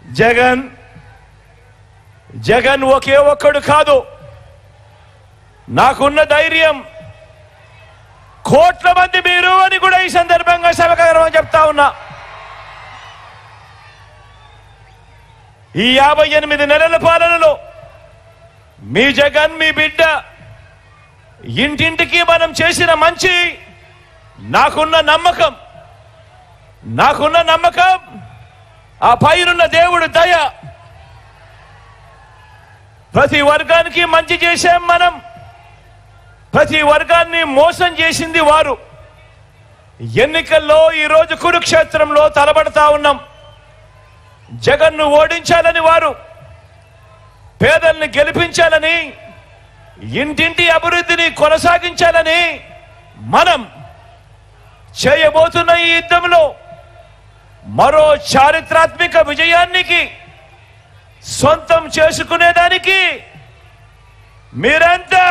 జగన్ ఒకే ఒక్కడు కాదు. నాకున్న ధైర్యం కోట్ల మంది మీరు అని కూడా ఈ సందర్భంగా సభగర్వం చెప్తా ఉన్నా. ఈ 58 నెలల పాలనలో మీ జగన్, మీ బిడ్డ ఇంటింటికి మనం చేసిన మంచి నాకున్న నమ్మకం ఆ పైనున్న దేవుడు దయ. ప్రతి వర్గానికి మంచి చేశాం మనం, ప్రతి వర్గాన్ని మోసం చేసింది వారు. ఎన్నికల్లో ఈరోజు కురుక్షేత్రంలో తలబడతా ఉన్నాం. జగన్ను ఓడించాలని వారు, పేదల్ని గెలిపించాలని, ఇంటింటి అభివృద్ధిని కొనసాగించాలని మనం చేయబోతున్న ఈ యుద్ధంలో మరో చారిత్రాత్మక విజయానికి సొంతం చేసుకునేదానికి మీరంతా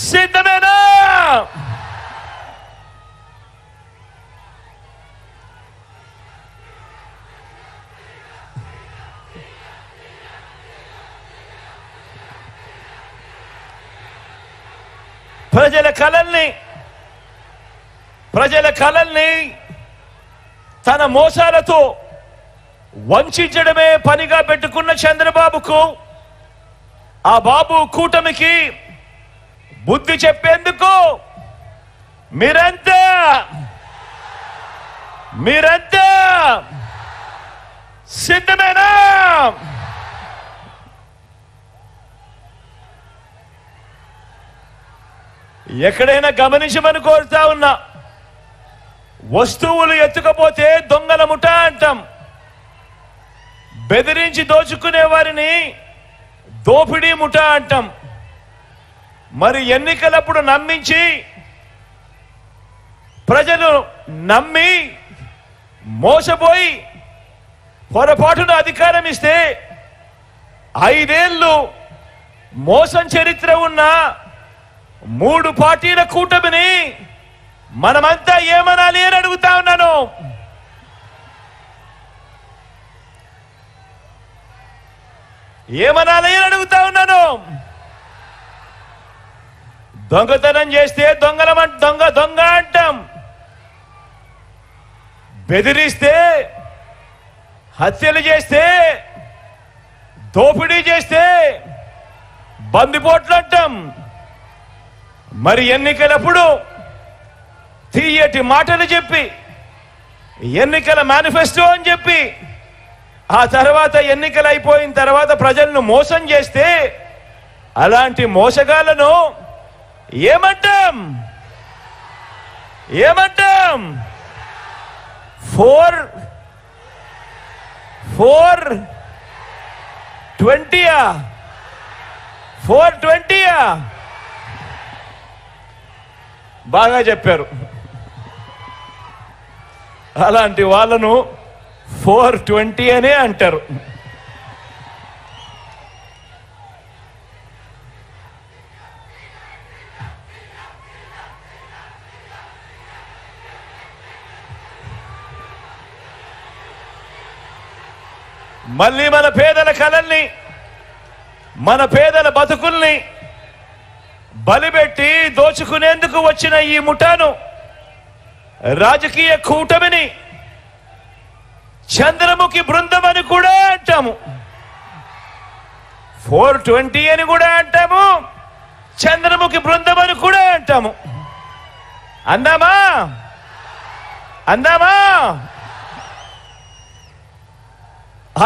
సిద్ధమేనా? ప్రజల కలల్ని తన మోసాలతో వంచడమే పనిగా పెట్టుకున్న చంద్రబాబుకు, ఆ బాబు కూటమికి బుద్ధి చెప్పేందుకు మీరంతా సిద్ధమేనా? ఎక్కడైనా గమనించమని కోరుతా ఉన్నా. వస్తువులు ఎత్తుకపోతే దొంగల ముఠా అంటాం. బెదిరించి దోచుకునే వారిని దోపిడీ ముఠా అంటాం. మరి ఎన్నికలప్పుడు నమ్మించి ప్రజలు నమ్మి మోసపోయి పొరపాటున అధికారం ఇస్తే 5 ఏళ్ళు మోసం చరిత్ర ఉన్న 3 పార్టీల కూటమిని మనమంతా ఏమనాలి అని అడుగుతా ఉన్నాను. దొంగతనం చేస్తే దొంగ అంటాం. బెదిరిస్తే, హత్యలు చేస్తే, దోపిడీ చేస్తే బందిపోట్లు అంటాం. మరి ఎన్నికలప్పుడు తీయటి మాటలు చెప్పి, ఎన్నికల మేనిఫెస్టో అని చెప్పి, ఆ తర్వాత ఎన్నికలు అయిపోయిన తర్వాత ప్రజలను మోసం చేస్తే అలాంటి మోసగాళ్లను ఏమంటాం? 420 బాగా చెప్పారు. అలాంటి వాళ్ళను 420 అనే అంటారు. మళ్ళీ మన పేదల కలల్ని, మన పేదల బతుకుల్ని బలిపెట్టి దోచుకునేందుకు వచ్చిన ఈ ముఠాను, రాజకీయ కూటమిని చంద్రముఖి బృందం అని కూడా అంటాము. 420 అని కూడా అంటాము, చంద్రముఖి బృందం అని కూడా అంటాము. అందామా?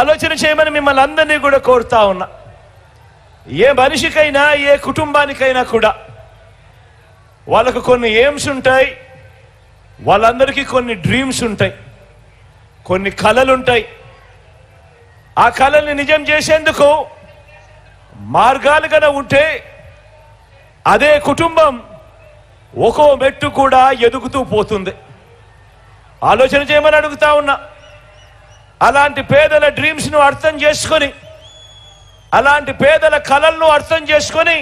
ఆలోచన చేయమని మిమ్మల్ని అందరినీ కూడా కోరుతా ఉన్నా. ఏ మనిషికైనా, ఏ కుటుంబానికైనా కూడా వాళ్ళకు కొన్ని ఎయిమ్స్ ఉంటాయి, వాళ్ళందరికీ కొన్ని డ్రీమ్స్ ఉంటాయి, కొన్ని కలలు ఉంటాయి. ఆ కలల్ని నిజం చేసేందుకు మార్గాలు గన ఉంటే అదే కుటుంబం ఒక్కో మెట్టు కూడా ఎదుగుతూ పోతుంది. ఆలోచన చేయమని అడుగుతా ఉన్నా. అలాంటి పేదల డ్రీమ్స్ ను అర్థం చేసుకొని, అలాంటి పేదల కలలను అర్థం చేసుకొని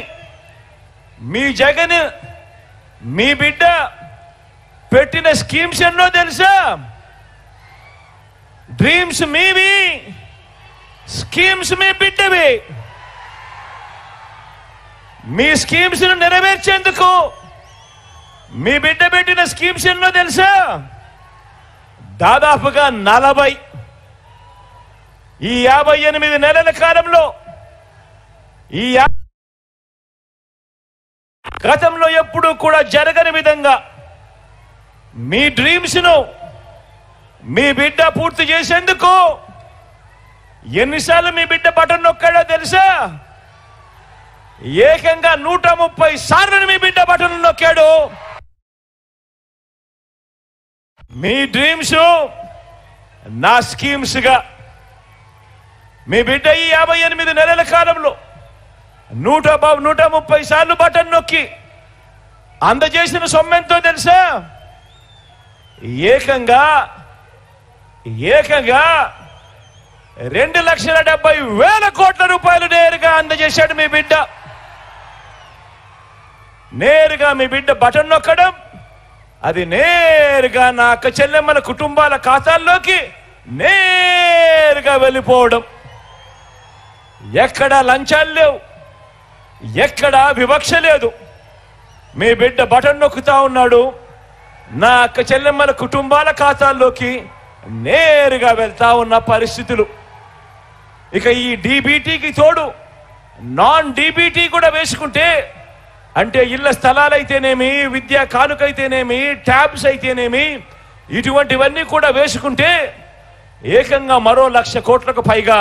మీ జగన్ మీ బిడ్డ పెట్టిన స్కీమ్స్ ఎన్నో తెలుసా? డ్రీమ్స్ మీవి, స్కీమ్స్ మీ బిడ్డవి. మీ స్కీమ్స్ ను నెరవేర్చేందుకు మీ బిడ్డ పెట్టిన స్కీమ్స్ ఎన్నో తెలుసా? దాదాపుగా 40. ఈ 58 నెలల కాలంలో ఈ గతంలో ఎప్పుడూ కూడా జరగని విధంగా మీ డ్రీమ్స్ ను మీ బిడ్డ పూర్తి చేసేందుకు ఎన్నిసార్లు మీ బిడ్డ బటన్ నొక్కాడో తెలుసా? ఏకంగా 130 సార్లు మీ బిడ్డ బటన్ నొక్కాడు. మీ డ్రీమ్స్ నా స్కీమ్స్ గా మీ బిడ్డ ఈ 58 నెలల కాలంలో 130 సార్లు బటన్ నొక్కి అందజేసిన సొమ్మెంతో తెలుసా? ఏకంగా 2,70,000 కోట్ల రూపాయలు నేరుగా అందజేశాడు మీ బిడ్డ. నేరుగా మీ బిడ్డ బటన్ నొక్కడం, అది నేరుగా నా అక్క చెల్లెమ్మల కుటుంబాల ఖాతాల్లోకి నేరుగా వెళ్ళిపోవడం. ఎక్కడా లంచాలు లేవు, ఎక్కడా వివక్ష లేదు. మీ బిడ్డ బటన్ నొక్కుతా ఉన్నాడు, నా అక్క చెల్లెమ్మల కుటుంబాల ఖాతాల్లోకి నేరుగా వెళ్తా ఉన్న పరిస్థితులు. ఇక ఈ డీబీటీకి తోడు నాన్ డీబీటీ కూడా వేసుకుంటే, అంటే ఇళ్ల స్థలాలైతేనేమి, విద్యా కానుకైతేనేమి, ట్యాబ్స్ అయితేనేమి, ఇటువంటివన్నీ కూడా వేసుకుంటే ఏకంగా మరో 1,00,000 కోట్లకు పైగా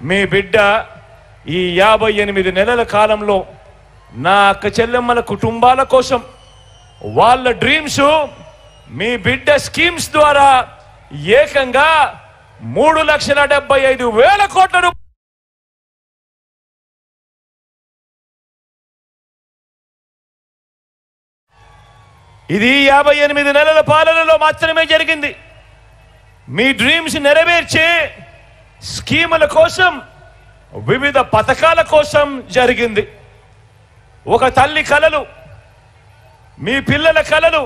మీ బిడ్డ ఈ 58 నెలల కాలంలో నా అక్క చెల్లెమ్మల కుటుంబాల కోసం వాళ్ళ డ్రీమ్స్ మీ బిడ్డ స్కీమ్స్ ద్వారా ఏకంగా 3,75,000 కోట్ల రూపాయలు. ఇది 58 నెలల పాలనలో మాత్రమే జరిగింది. మీ డ్రీమ్స్ నెరవేర్చే స్కీముల కోసం, వివిధ పథకాల కోసం జరిగింది. ఒక తల్లి కలలు, మీ పిల్లల కలలు,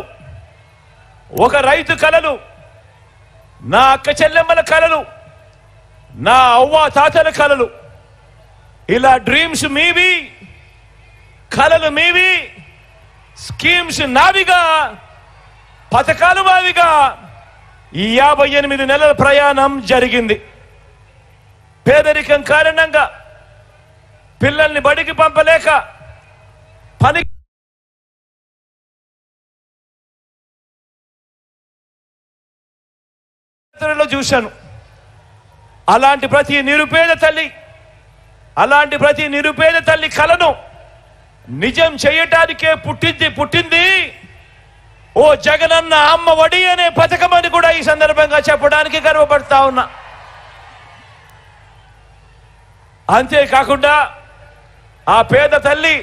ఒక రైతు కలలు, నా అక్క చెల్లెమ్మల కలలు, నా అవ్వ తాతల కలలు, ఇలా డ్రీమ్స్ మీవి, కలలు మీవి, స్కీమ్స్ నావిగా, పథకాలు మావిగా ఈ 58 నెలల ప్రయాణం జరిగింది. పేదరికం కారణంగా పిల్లల్ని బడికి పంపలేక పని చూశాను. అలాంటి ప్రతి నిరుపేద తల్లి కలను నిజం చేయటానికే పుట్టింది ఓ జగనన్న అమ్మ ఒడి అనే పథకం అని కూడా ఈ సందర్భంగా చెప్పడానికి గర్వపడతా ఉన్నా. అంతేకాకుండా ఆ పేద తల్లి